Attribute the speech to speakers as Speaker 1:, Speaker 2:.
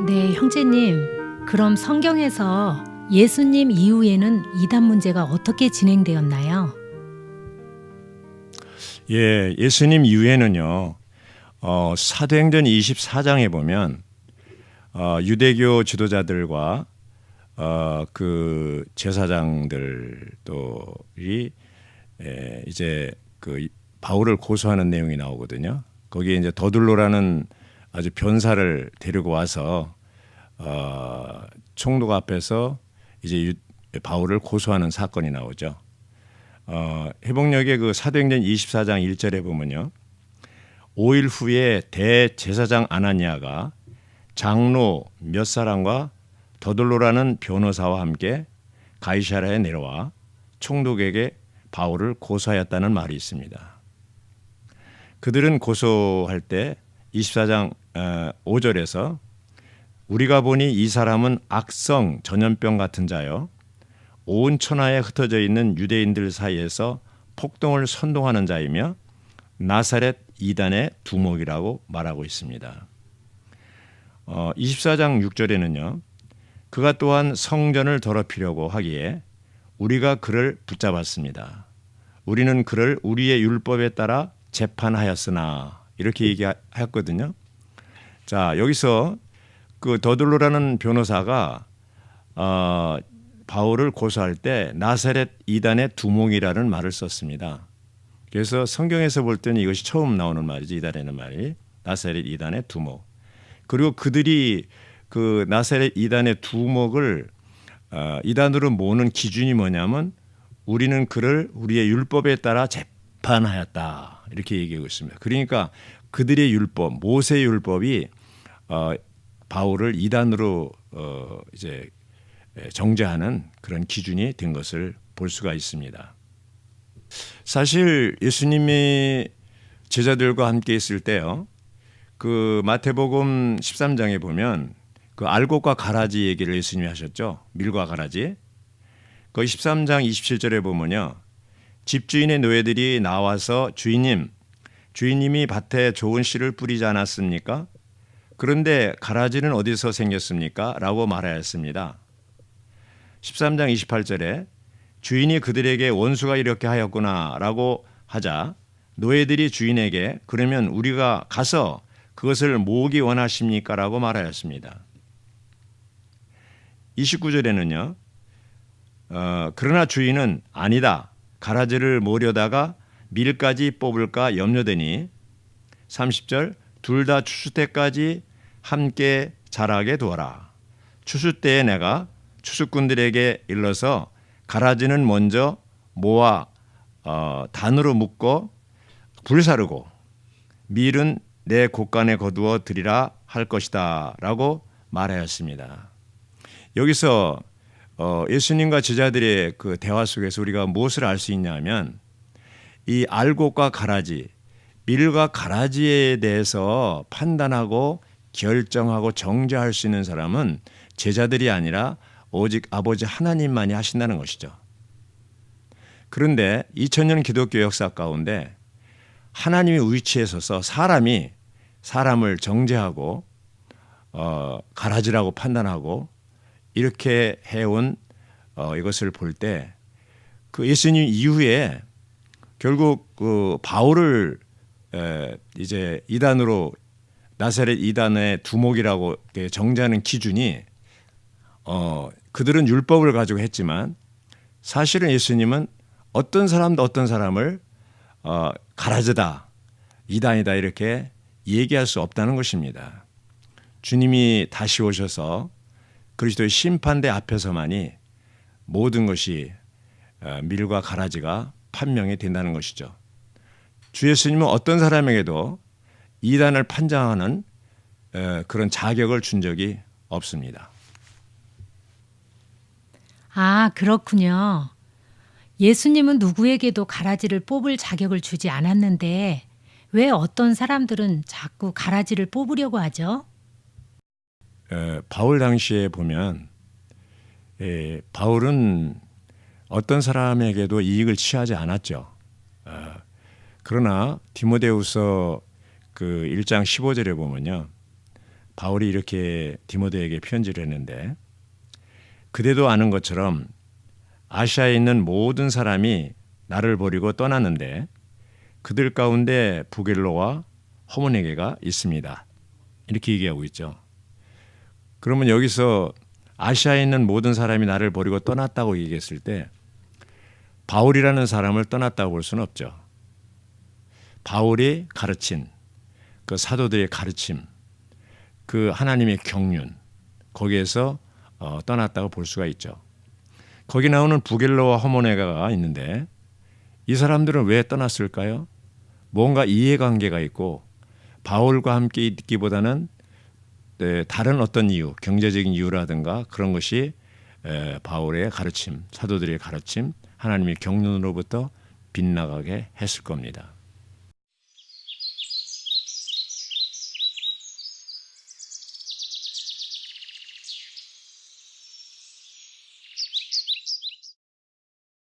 Speaker 1: 네, 형제님. 그럼 성경에서 예수님 이후에는 이단 문제가 어떻게 진행되었나요?
Speaker 2: 예, 예수님 이후에는요. 사도행전 24장에 보면 유대교 지도자들과 그 제사장들이 이제 그 바울을 고소하는 내용이 나오거든요. 거기에 이제 더둘로라는 아주 변사를 데리고 와서 총독 앞에서 이제 바울을 고소하는 사건이 나오죠. 회복역의 그 사도행전 24장 1절에 보면요. 5일 후에 대제사장 아나니아가 장로 몇 사람과 더둘로라는 변호사와 함께 가이사랴에 내려와 총독에게 바울을 고소하였다는 말이 있습니다. 그들은 고소할 때 24장 5절에서 우리가 보니 이 사람은 악성 전염병 같은 자여 온 천하에 흩어져 있는 유대인들 사이에서 폭동을 선동하는 자이며 나사렛 이단의 두목이라고 말하고 있습니다. 24장 6절에는요. 그가 또한 성전을 더럽히려고 하기에 우리가 그를 붙잡았습니다. 우리는 그를 우리의 율법에 따라 재판하였으나 이렇게 얘기했거든요. 자, 여기서 그 더둘로라는 변호사가 바울을 고소할 때 나사렛 이단의 두목이라는 말을 썼습니다. 그래서 성경에서 볼 때는 이것이 처음 나오는 말이지, 이단이라는 말이 나사렛 이단의 두목. 그리고 그들이 그 나사렛 이단의 두목을 이단으로 모으는 기준이 뭐냐면 우리는 그를 우리의 율법에 따라 재판하였다 이렇게 얘기하고 있습니다. 그러니까 그들의 율법, 모세 율법이 바울을 이단으로 이제 정죄하는 그런 기준이 된 것을 볼 수가 있습니다. 사실 예수님이 제자들과 함께 있을 때요. 그 마태복음 13장에 보면 그 알곡과 가라지 얘기를 예수님이 하셨죠. 밀과 가라지. 거기 13장 27절에 보면요. 집주인의 노예들이 나와서 주인님이 밭에 좋은 씨를 뿌리지 않았습니까? 그런데 가라지는 어디서 생겼습니까? 라고 말하였습니다. 13장 28절에 주인이 그들에게 원수가 이렇게 하였구나 라고 하자 노예들이 주인에게 그러면 우리가 가서 그것을 모으기 원하십니까? 라고 말하였습니다. 29절에는요. 그러나 주인은 아니다. 가라지를 모으려다가 밀까지 뽑을까 염려되니 30절 둘 다 추수 때까지 함께 자라게 두어라. 추수 때에 내가 추수꾼들에게 일러서 가라지는 먼저 모아 단으로 묶어 불사르고 밀은 내 곳간에 거두어 드리라 할 것이다 라고 말하였습니다. 여기서 예수님과 제자들의 그 대화 속에서 우리가 무엇을 알 수 있냐면 이 알곡과 가라지, 밀과 가라지에 대해서 판단하고 결정하고 정죄할 수 있는 사람은 제자들이 아니라 오직 아버지 하나님만이 하신다는 것이죠. 그런데 2000년 기독교 역사 가운데 하나님이 위치에 서서 사람이 사람을 정죄하고 가라지라고 판단하고 이렇게 해온 이것을 볼 때 그 예수님 이후에 결국 그 바울을 이제 이단으로 나사렛 이단의 두목이라고 정죄하는 기준이 그들은 율법을 가지고 했지만 사실은 예수님은 어떤 사람도 어떤 사람을 가라지다, 이단이다 이렇게 얘기할 수 없다는 것입니다. 주님이 다시 오셔서 그리스도의 심판대 앞에서만이 모든 것이 밀과 가라지가 판명이 된다는 것이죠. 주 예수님은 어떤 사람에게도 이단을 판정하는 그런 자격을 준 적이 없습니다.
Speaker 1: 아, 그렇군요. 예수님은 누구에게도 가라지를 뽑을 자격을 주지 않았는데 왜 어떤 사람들은 자꾸 가라지를 뽑으려고 하죠?
Speaker 2: 바울 당시에 보면 바울은 어떤 사람에게도 이익을 취하지 않았죠. 그러나 디모데후서 그 1장 15절에 보면요. 바울이 이렇게 디모데에게 편지를 했는데 그대도 아는 것처럼 아시아에 있는 모든 사람이 나를 버리고 떠났는데 그들 가운데 부겔로와 호모네게가 있습니다. 이렇게 얘기하고 있죠. 그러면 여기서 아시아에 있는 모든 사람이 나를 버리고 떠났다고 얘기했을 때 바울이라는 사람을 떠났다고 볼 수는 없죠. 바울이 가르친 그 사도들의 가르침, 그 하나님의 경륜, 거기에서 떠났다고 볼 수가 있죠. 거기 나오는 부겔로와 호모네가가 있는데 이 사람들은 왜 떠났을까요? 뭔가 이해관계가 있고 바울과 함께 있기보다는 다른 어떤 이유, 경제적인 이유라든가 그런 것이 바울의 가르침, 사도들의 가르침, 하나님의 경륜으로부터 빗나가게 했을 겁니다.